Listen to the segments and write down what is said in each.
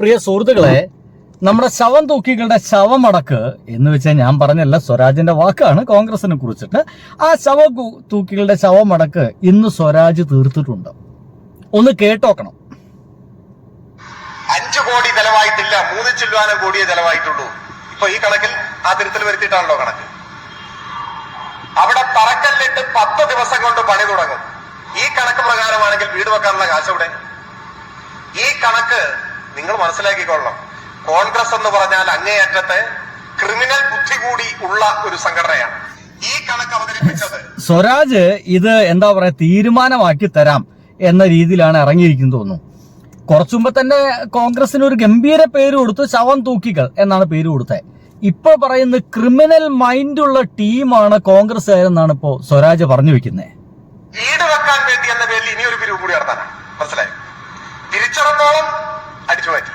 പ്രിയ സുഹൃത്തുക്കളെ, നമ്മുടെ ശവം തൂക്കികളുടെ ശവമടക്ക് എന്ന് വെച്ചാൽ ഞാൻ പറഞ്ഞല്ല, സ്വരാജിന്റെ വാക്കാണ് കോൺഗ്രസിനെ കുറിച്ചിട്ട്. ആ തൂക്കികളുടെ ശവമടക്ക് ഇന്ന് സ്വരാജ് തീർത്തിട്ടുണ്ട്. ഒന്ന് കേട്ടോക്കണം. 5 കോടി ചെലവായിട്ടില്ല, 3 ചില്ലുവാനം കോടിയേ ചെലവായിട്ടുള്ളൂ. ഇപ്പൊ ഈ കണക്കിൽ ആ തിരുത്തൽ വരുത്തിയിട്ടാണല്ലോ കണക്ക്. അവിടെ തറക്കല്ലിട്ട് 10 ദിവസം കൊണ്ട് പണി തുടങ്ങും. ഈ കണക്ക് പ്രകാരമാണെങ്കിൽ വീട് വെക്കാനുള്ള കാശ് എവിടെ? ഈ കണക്ക് നിങ്ങൾ മനസ്സിലാക്കിക്കൊള്ളണം. കോൺഗ്രസ് എന്ന് പറഞ്ഞാൽ അങ്ങേയറ്റത്തെ ക്രിമിനൽ ബുദ്ധി കൂടി ഉള്ള ഒരു സംഘടനയാണ്. ഈ കണക്ക് അവതരിപ്പിച്ചത് സ്വരാജ് ഇത് എന്താ പറയാ, തീരുമാനമാക്കി തരാം എന്ന രീതിയിലാണ് ഇറങ്ങിയിരിക്കുന്നത് തോന്നുന്നു. കുറച്ചു മുമ്പ് തന്നെ കോൺഗ്രസിന് ഒരു ഗംഭീര പേര് കൊടുത്തു, ശവം തൂക്കികൾ എന്നാണ് പേര് കൊടുത്തത്. ഇപ്പൊ പറയുന്നത് ക്രിമിനൽ മൈൻഡുള്ള ടീമാണ് കോൺഗ്രസ്സുകാരെന്നാണ് ഇപ്പോ സ്വരാജ് പറഞ്ഞു വെക്കുന്നത്. വീട് വെക്കാൻ വേണ്ടി എന്ന പേരിൽ ഇനിയൊരു പിരിവ് കൂടി നടത്താനാണ്. മനസ്സിലായി? തിരിച്ചടത്തോളം അടിച്ചു മാറ്റി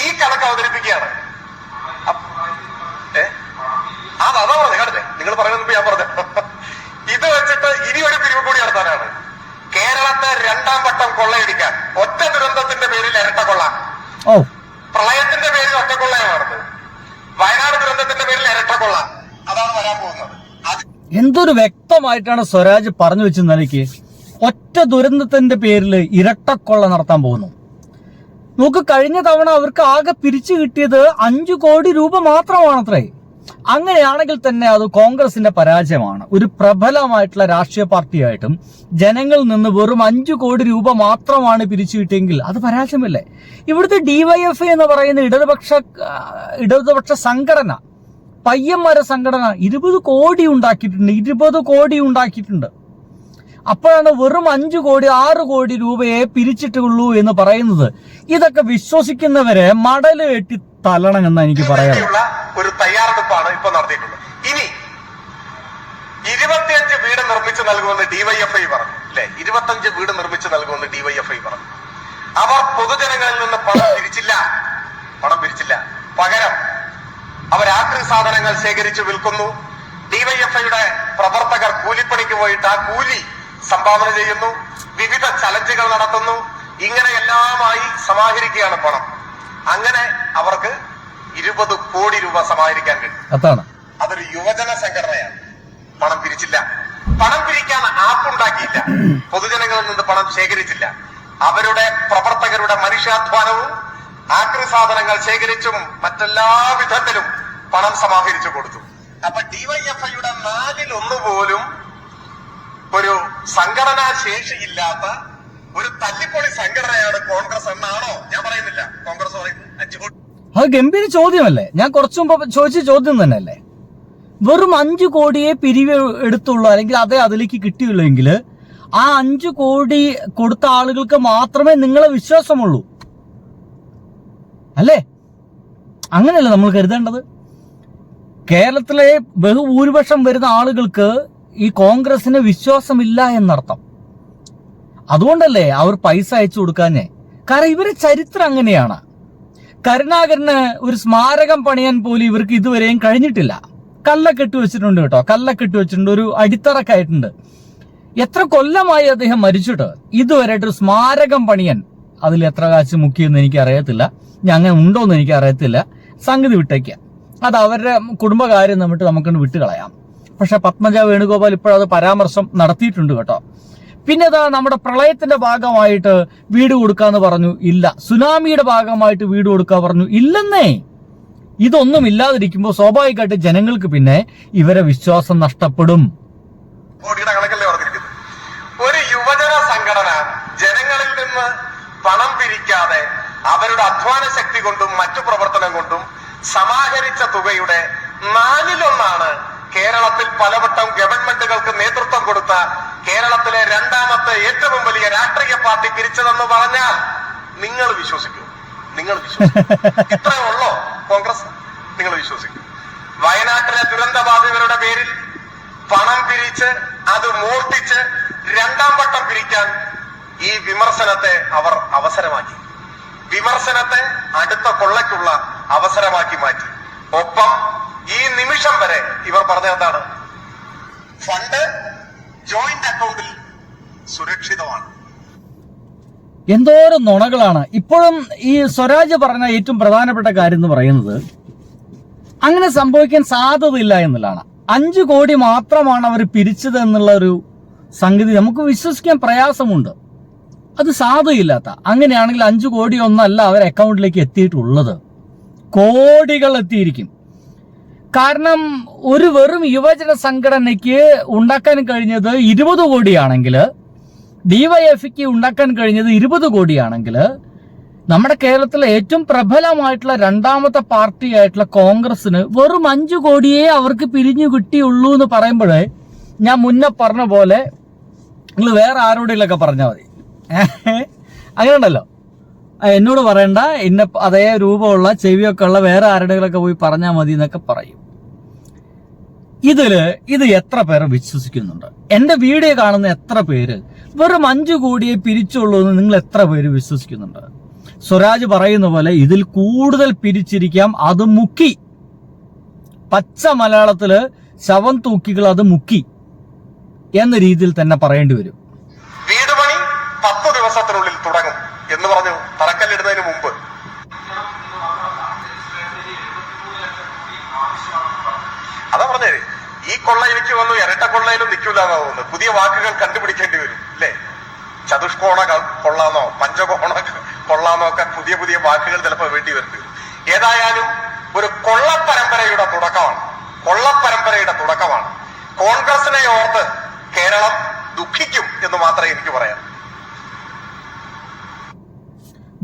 ഈ കണക്ക് അവതരിപ്പിക്കുകയാണ്. അതാ പറഞ്ഞത് കണ്ടില്ലേ? നിങ്ങൾ പറയുന്നത് ഞാൻ പറഞ്ഞു. ഇത് വെച്ചിട്ട് ഇനി ഒരു പിരിവ് കൂടി നടത്താനാണ്. കേരളത്തെ 2ാം വട്ടം കൊള്ളയടിക്കാൻ ഒറ്റ ദുരന്തത്തിന്റെ പേരിൽ ഇരട്ട കൊള്ള, പ്രളയത്തിന്റെ പേരിൽ ഒറ്റക്കൊള്ളയാണ്, വയനാട് ദുരന്തത്തിന്റെ പേരിൽ ഇരട്ട കൊള്ള, അതാണ് വരാൻ പോകുന്നത്. എന്തൊരു വ്യക്തമായിട്ടാണ് സ്വരാജ് പറഞ്ഞു വെച്ച നിലയ്ക്ക് ഒറ്റ ദുരന്തത്തിന്റെ പേരിൽ ഇരട്ടക്കൊള്ള നടത്താൻ പോകുന്നു. നമുക്ക് കഴിഞ്ഞ തവണ അവർക്ക് ആകെ പിരിച്ചു കിട്ടിയത് 5 കോടി രൂപ മാത്രമാണത്രേ. അങ്ങനെയാണെങ്കിൽ തന്നെ അത് കോൺഗ്രസിന്റെ പരാജയമാണ്. ഒരു പ്രബലമായിട്ടുള്ള രാഷ്ട്രീയ പാർട്ടിയായിട്ടും ജനങ്ങളിൽ നിന്ന് വെറും 5 കോടി രൂപ മാത്രമാണ് പിരിച്ചു കിട്ടിയെങ്കിൽ അത് പരാജയമല്ലേ? ഇവിടുത്തെ DYFI എന്ന് പറയുന്ന ഇടതുപക്ഷ സംഘടന, പയ്യന്മാരെ സംഘടന 20 കോടി ഉണ്ടാക്കിയിട്ടുണ്ട്. അപ്പോഴാണ് വെറും 5 കോടി 6 കോടി രൂപയെ പിരിച്ചിട്ടുള്ളൂ എന്ന് പറയുന്നത്. ഇതൊക്കെ വിശ്വസിക്കുന്നവരെ മടല് കെട്ടി തല്ലണമെന്ന് എനിക്ക് പറയാനുള്ള ഒരു തയ്യാറെടുപ്പാണ് ഇപ്പൊ നടത്തിയിട്ടുള്ളത്. ഇനി 25 വീട് നിർമ്മിച്ചു നൽകുമെന്ന് DYFI പറഞ്ഞു അല്ലെ? 25 വീട് നിർമ്മിച്ചു നൽകുമെന്ന് DYFI പറഞ്ഞു. അവർ പൊതുജനങ്ങളിൽ നിന്ന് പണം പിരിച്ചില്ല. പകരം അവർ ആക്രി സാധനങ്ങൾ ശേഖരിച്ചു വിൽക്കുന്നു. DYFIയുടെ പ്രവർത്തകർ കൂലിപ്പണിക്ക് പോയിട്ട് ആ കൂലി സംഭാവന ചെയ്യുന്നു. വിവിധ ചലഞ്ചുകൾ നടത്തുന്നു. ഇങ്ങനെ എല്ലാമായി സമാഹരിക്കുകയാണ് പണം. അങ്ങനെ അവർക്ക് 20 കോടി രൂപ സമാഹരിക്കാൻ കഴിയും. അതൊരു യുവജന സംഘടനയാണ്. പണം പിരിച്ചില്ല, പണം പിരിക്കാൻ ആപ്പുണ്ടാക്കിയില്ല, പൊതുജനങ്ങളിൽ നിന്ന് പണം ശേഖരിച്ചില്ല. അവരുടെ പ്രവർത്തകരുടെ മനുഷ്യാധ്വാനവും ആക്രി സാധനങ്ങൾ ശേഖരിച്ചും മറ്റെല്ലാ വിധത്തിലും പണം സമാഹരിച്ചു കൊടുത്തു. അപ്പൊ DYFIയുടെ 1/4 പോലും ഒരു സംഘടനാ ശേഷിയില്ലാത്ത ഒരു തല്ലിപ്പൊളി സംഘടനയാണ് കോൺഗ്രസ് എന്നാണോ? ഞാൻ പറയുന്നില്ല. കോൺഗ്രസ് പറയുന്നത് 5 കോടി. അത് ഗംഭീര ചോദ്യമല്ലേ? ഞാൻ കുറച്ചു മുമ്പ് ചോദിച്ച ചോദ്യം തന്നെയല്ലേ? വെറും 5 കോടിയെ പിരിവ് എടുത്തുള്ളൂ, അല്ലെങ്കിൽ അതിലേക്ക് കിട്ടിയുള്ളൂ. ആ 5 കോടി കൊടുത്ത ആളുകൾക്ക് മാത്രമേ നിങ്ങളെ വിശ്വാസമുള്ളൂ അല്ലേ? അങ്ങനെയല്ലേ നമ്മൾ കരുതേണ്ടത്? കേരളത്തിലെ ബഹുഭൂരിപക്ഷം വരുന്ന ആളുകൾക്ക് ഈ കോൺഗ്രസിന് വിശ്വാസമില്ല എന്നർത്ഥം. അതുകൊണ്ടല്ലേ അവർ പൈസ അയച്ചു കൊടുക്കാഞ്ഞേ? കാരണം ഇവരെ ചരിത്രം അങ്ങനെയാണ്. കരുണാകരന് ഒരു സ്മാരകം പണിയാൻ പോലും ഇവർക്ക് ഇതുവരെയും കഴിഞ്ഞിട്ടില്ല. കല്ലക്കെട്ട് വെച്ചിട്ടുണ്ട് കേട്ടോ, കല്ലക്കെട്ട് വെച്ചിട്ടുണ്ട്, ഒരു അടിത്തറക്കായിട്ടുണ്ട്. എത്ര കൊല്ലമായി അദ്ദേഹം മരിച്ചിട്ട് ഇതുവരെയായിട്ട് സ്മാരകം പണിയാൻ അതിൽ എത്ര കാശ് മുക്കിയെന്ന് എനിക്ക് അറിയത്തില്ല. അങ്ങനെ ഉണ്ടോന്ന് എനിക്ക് അറിയത്തില്ല. സംഗതി വിട്ടേക്കാം, അത് അവരുടെ കുടുംബകാര്യം നമുക്ക് വിട്ടുകളയാം. പക്ഷെ പത്മജ വേണുഗോപാൽ ഇപ്പോഴത് പരാമർശം നടത്തിയിട്ടുണ്ട് കേട്ടോ. പിന്നെ നമ്മുടെ പ്രളയത്തിന്റെ ഭാഗമായിട്ട് വീട് കൊടുക്കാന്ന് പറഞ്ഞു, ഇല്ല. സുനാമിയുടെ ഭാഗമായിട്ട് വീട് കൊടുക്കാൻ പറഞ്ഞു, ഇല്ലെന്നേ. ഇതൊന്നും ഇല്ലാതിരിക്കുമ്പോൾ സ്വാഭാവികമായിട്ട് ജനങ്ങൾക്ക് പിന്നെ ഇവരെ വിശ്വാസം നഷ്ടപ്പെടും. ഒരു യുവജന സംഘടന ജനങ്ങളിൽ നിന്ന് പണം പിരിക്കാതെ അവരുടെ അധ്വാന ശക്തി കൊണ്ടും മറ്റു പ്രവർത്തനം കൊണ്ടും സമാഹരിച്ച തുകയുടെ 1/4 കേരളത്തിൽ പലവട്ടം ഗവൺമെന്റുകൾക്ക് നേതൃത്വം കൊടുത്ത കേരളത്തിലെ 2ാമത്തെ ഏറ്റവും വലിയ രാഷ്ട്രീയ പാർട്ടി പിരിച്ചതെന്ന് പറഞ്ഞാൽ നിങ്ങൾ വിശ്വസിക്കൂ? ഇത്രയേ ഉള്ളോ കോൺഗ്രസ്? നിങ്ങൾ വിശ്വസിക്കൂ? വയനാട്ടിലെ ദുരന്തബാധിതരുടെ പേരിൽ പണം പിരിച്ച് അത് മോഷ്ടിച്ച് 2ാം വട്ടം പിരിക്കാൻ ഈ വിമർശനത്തെ അവർ അവസരമാക്കി. വിമർശനത്തെ അടുത്ത കൊള്ളയ്ക്കുള്ള അവസരമാക്കി മാറ്റി. ഒപ്പം ഈ നിമിഷം വരെ ഇവർ പറഞ്ഞ എന്താണ്? ഫണ്ട് ജോയിന്റ് അക്കൗണ്ടിൽ സുരക്ഷിതമാണ്. എന്തോരം നുണകളാണ്. ഇപ്പോഴും ഈ സ്വരാജ് പറഞ്ഞ ഏറ്റവും പ്രധാനപ്പെട്ട കാര്യം എന്ന് പറയുന്നത് അങ്ങനെ സംഭവിക്കാൻ സാധ്യതയില്ല എന്നുള്ളതാണ്. 5 കോടി മാത്രമാണ് അവർ പിരിച്ചത് എന്നുള്ള ഒരു സംഗതി നമുക്ക് വിശ്വസിക്കാൻ പ്രയാസമുണ്ട്. അത് സാധ്യതയില്ലാത്ത, അങ്ങനെയാണെങ്കിൽ 5 കോടി ഒന്നല്ല അവർ അക്കൗണ്ടിലേക്ക് എത്തിയിട്ടുള്ളത്, കോടികൾ എത്തിയിരിക്കും. കാരണം ഒരു വെറും യുവജന സംഘടനയ്ക്ക് ഉണ്ടാക്കാൻ കഴിഞ്ഞത് 20 കോടിയാണെങ്കിൽ, ഡിവൈഎഫ്ഐക്ക് ഉണ്ടാക്കാൻ കഴിഞ്ഞത് 20 കോടിയാണെങ്കിൽ, നമ്മുടെ കേരളത്തിലെ ഏറ്റവും പ്രബലമായിട്ടുള്ള രണ്ടാമത്തെ പാർട്ടിയായിട്ടുള്ള കോൺഗ്രസിന് വെറും 5 കോടിയേ അവർക്ക് പിരിഞ്ഞു കിട്ടിയുള്ളൂ എന്ന് പറയുമ്പോഴേ ഞാൻ മുന്നേ പറഞ്ഞ പോലെ നിങ്ങൾ വേറെ ആരോടെങ്കിലൊക്കെ പറഞ്ഞാൽ മതി. അങ്ങനെ ഉണ്ടല്ലോ, എന്നോട് പറയണ്ട, ഇന്ന അതേ രൂപമുള്ള ചെവിയൊക്കെ ഉള്ള വേറെ ആരുടെകളൊക്കെ പോയി പറഞ്ഞാൽ മതി എന്നൊക്കെ പറയും. ഇത് എത്ര പേര് വിശ്വസിക്കുന്നുണ്ട്? എന്റെ വീഡിയോ കാണുന്ന എത്ര പേര് വെറും 5 കോടിയെ പിരിച്ചുള്ളൂ എന്ന് നിങ്ങൾ എത്ര പേര് വിശ്വസിക്കുന്നുണ്ട്? സ്വരാജ് പറയുന്ന പോലെ ഇതിൽ കൂടുതൽ പിരിച്ചിരിക്കാം, അത് മുക്കി. പച്ച മലയാളത്തില് ശവം തൂക്കികൾ അത് മുക്കി എന്ന രീതിയിൽ തന്നെ പറയേണ്ടി വരും. വീട് പണി 10 ദിവസത്തിനുള്ളിൽ തുടങ്ങും എന്ന് പറഞ്ഞു തറക്കല്ലിടുന്നതിന് മുമ്പ്. അതാ പറഞ്ഞേ, ഈ കൊള്ള എനിക്ക് വന്നു ഇരട്ട കൊള്ളയിലും നിൽക്കില്ല എന്നാ തോന്നുന്നത്. പുതിയ വാക്കുകൾ കണ്ടുപിടിക്കേണ്ടി വരും അല്ലേ? ചതുഷ്കോണ കൊള്ളാന്നോ പഞ്ചകോണ കൊള്ളാന്നോ ഒക്കെ പുതിയ പുതിയ വാക്കുകൾ ചിലപ്പോൾ വേണ്ടി വരേണ്ടി വരും. ഏതായാലും ഒരു കൊള്ളപ്പരമ്പരയുടെ തുടക്കമാണ്. കോൺഗ്രസിനെ ഓർത്ത് കേരളം ദുഃഖിക്കും എന്ന് മാത്രമേ എനിക്ക് പറയാം.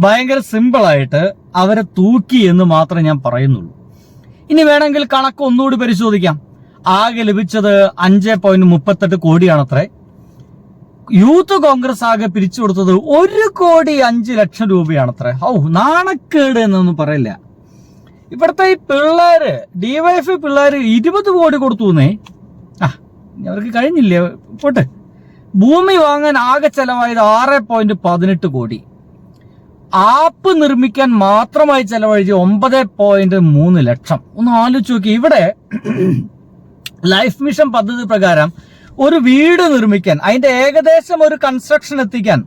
ഭയങ്കര സിമ്പിളായിട്ട് അവരെ തൂക്കി എന്ന് മാത്രമേ ഞാൻ പറയുന്നുള്ളൂ. ഇനി വേണമെങ്കിൽ കണക്ക് ഒന്നുകൂടി പരിശോധിക്കാം. ആകെ ലഭിച്ചത് 5.38 കോടിയാണത്രേ. യൂത്ത് കോൺഗ്രസ് ആകെ പിരിച്ചു കൊടുത്തത് 1,05,00,000 രൂപയാണത്രേ. നാണക്കേട് എന്നൊന്നും പറയില്ല. ഇവിടുത്തെ ഈ പിള്ളേര്, ഡിവൈഎഫ്ഐ പിള്ളേര് 20 കോടി കൊടുത്തുന്നേ. അവർക്ക് കഴിഞ്ഞില്ലേ, പോട്ടെ. ഭൂമി വാങ്ങാൻ ആകെ ചെലവായത് 6.18 കോടി. ആപ്പ് നിർമ്മിക്കാൻ മാത്രമായി ചെലവഴിച്ച് 9.3 ലക്ഷം. ഒന്ന് ആലോചിച്ച് നോക്കി. ഇവിടെ ലൈഫ് മിഷൻ പദ്ധതി പ്രകാരം ഒരു വീട് നിർമ്മിക്കാൻ, അതിന്റെ ഏകദേശം ഒരു കൺസ്ട്രക്ഷൻ എത്തിക്കാൻ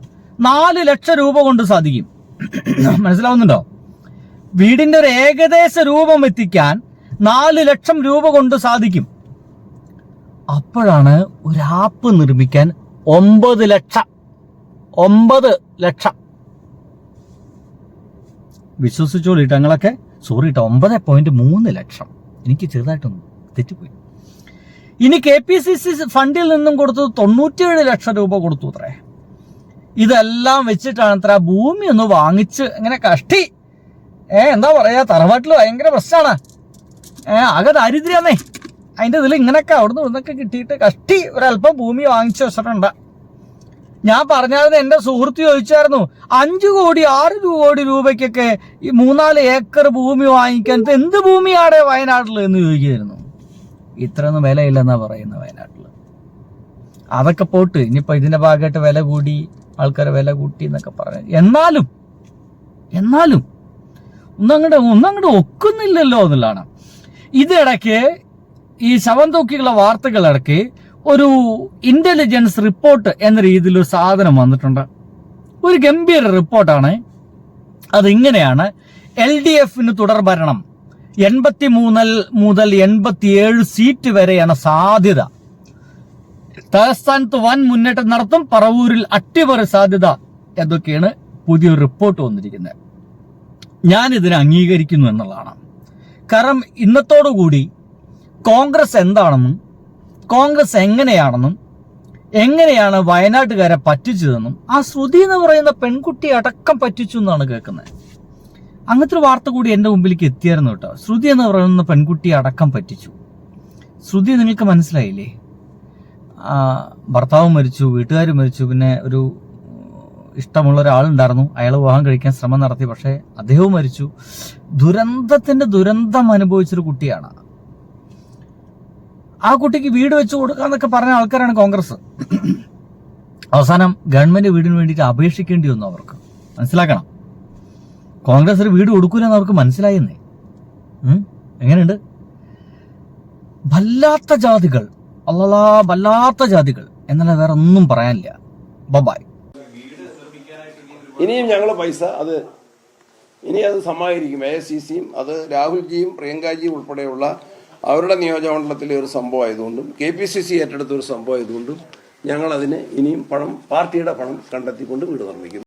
4 ലക്ഷം രൂപ കൊണ്ട് സാധിക്കും. മനസ്സിലാവുന്നുണ്ടോ? വീടിന്റെ ഒരു ഏകദേശ രൂപം എത്തിക്കാൻ 4 ലക്ഷം രൂപ കൊണ്ട് സാധിക്കും. അപ്പോഴാണ് ഒരു ആപ്പ് നിർമ്മിക്കാൻ 9 ലക്ഷം. വിശ്വസിച്ചോളൂ ഞങ്ങളൊക്കെ. സോറി കേട്ടോ, 9.3 ലക്ഷം. എനിക്ക് ചെറുതായിട്ടൊന്നും തെറ്റിപ്പോയി. ഇനി KPCC ഫണ്ടിൽ നിന്നും കൊടുത്തത് 97 ലക്ഷം രൂപ കൊടുത്തു അത്രേ. ഇതെല്ലാം വെച്ചിട്ടാണ് അത്ര ഭൂമി ഒന്ന് വാങ്ങിച്ച് ഇങ്ങനെ കഷ്ടി. എന്താ പറയാ, തറവാട്ടിൽ ഭയങ്കര പ്രശ്നമാണ്. ആകെ ദാരിദ്ര്യമേ. അതിന്റെ ഇതിൽ ഇങ്ങനെയൊക്കെ അവിടുന്ന് ഇവിടുന്നൊക്കെ കിട്ടിയിട്ട് കഷ്ടി ഒരല്പം ഭൂമി വാങ്ങിച്ചു വെച്ചിട്ടുണ്ട്. ഞാൻ പറഞ്ഞായിരുന്നു, എന്റെ സുഹൃത്ത് ചോദിച്ചായിരുന്നു, 5 കോടി 6 കോടി രൂപയ്ക്കൊക്കെ ഈ 3-4 ഏക്കർ ഭൂമി വാങ്ങിക്കാൻ എന്ത് ഭൂമിയാടെ വയനാട്ടിൽ എന്ന് ചോദിക്കുമായിരുന്നു. ഇത്രയൊന്നും വിലയില്ലെന്നാ പറയുന്നത് വയനാട്ടിൽ. അതൊക്കെ പോട്ട് ഇനിയിപ്പോ ഇതിന്റെ ഭാഗമായിട്ട് വില കൂടി, ആൾക്കാർ വില കൂട്ടി എന്നൊക്കെ പറഞ്ഞു. എന്നാലും ഒന്നങ്ങോട്ട് ഒക്കുന്നില്ലല്ലോ എന്നുള്ളതാണ്. ഇതിടയ്ക്ക് ഈ ശവം തൂക്കിയുള്ള വാർത്തകളിടയ്ക്ക് ഒരു ഇന്റലിജൻസ് റിപ്പോർട്ട് എന്ന രീതിയിൽ ഒരു സാധനം വന്നിട്ടുണ്ട്. ഒരു ഗംഭീര റിപ്പോർട്ടാണ്. അതിങ്ങനെയാണ്: LDFന് തുടർ ഭരണം, 83 മുതൽ 87 സീറ്റ് വരെയാണ് സാധ്യത. തലസ്ഥാനത്ത് വൻ മുന്നേറ്റം നടത്തും, പറവൂരിൽ അട്ടിമറി സാധ്യത എന്നൊക്കെയാണ് പുതിയൊരു റിപ്പോർട്ട് വന്നിരിക്കുന്നത്. ഞാൻ ഇതിനെ അംഗീകരിക്കുന്നു എന്നുള്ളതാണ്. കാരണം ഇന്നത്തോടുകൂടി കോൺഗ്രസ് എന്താണെന്നും കോൺഗ്രസ് എങ്ങനെയാണെന്നും എങ്ങനെയാണ് വയനാട്ടുകാരെ പറ്റിച്ചതെന്നും ആ ശ്രുതി എന്ന് പറയുന്ന പെൺകുട്ടി അടക്കം പറ്റിച്ചു എന്നാണ് കേൾക്കുന്നത്. അങ്ങനത്തെ ഒരു വാർത്ത കൂടി എൻ്റെ മുമ്പിലേക്ക് എത്തിയായിരുന്നു കേട്ടോ. ശ്രുതി എന്ന് പറയുന്ന പെൺകുട്ടി അടക്കം പറ്റിച്ചു. ശ്രുതി നിങ്ങൾക്ക് മനസ്സിലായില്ലേ? ഭർത്താവ് മരിച്ചു, വീട്ടുകാർ മരിച്ചു, പിന്നെ ഒരു ഇഷ്ടമുള്ള ഒരാളുണ്ടായിരുന്നു, അയാൾ വിവാഹം കഴിക്കാൻ ശ്രമം നടത്തി, പക്ഷേ അദ്ദേഹവും മരിച്ചു. ദുരന്തം അനുഭവിച്ചൊരു കുട്ടിയാണ്. ആ കുട്ടിക്ക് വീട് വെച്ച് കൊടുക്കാന്നൊക്കെ പറഞ്ഞ ആൾക്കാരാണ് കോൺഗ്രസ്. അവസാനം ഗവൺമെന്റ് വീടിന് വേണ്ടിയിട്ട് അപേക്ഷിക്കേണ്ടി വന്നു അവർക്ക്. മനസ്സിലാക്കണം, കോൺഗ്രസ് ഒരു വീട് കൊടുക്കൂലെന്ന് അവർക്ക് മനസ്സിലായെന്നേ. എങ്ങനെയുണ്ട്? വല്ലാത്ത ജാതികൾ, വല്ലാത്ത ജാതികൾ എന്നല്ല, വേറെ ഒന്നും പറയാനില്ല. ബൈ. ഇനിയും ഞങ്ങൾ പൈസ ഇനി അത് സമാഹരിക്കും. AICCയും അത് രാഹുൽജിയും പ്രിയങ്കാജിയും ഉൾപ്പെടെയുള്ള അവരുടെ നിയോജകമണ്ഡലത്തിലെ ഒരു സംഭവം ആയതുകൊണ്ടും KPCC ഏറ്റെടുത്ത ഒരു സംഭവം ആയതുകൊണ്ടും ഞങ്ങൾ അതിന് ഇനിയും പാർട്ടിയുടെ പണം കണ്ടെത്തിക്കൊണ്ട് വീട് നിർമ്മിക്കുന്നു.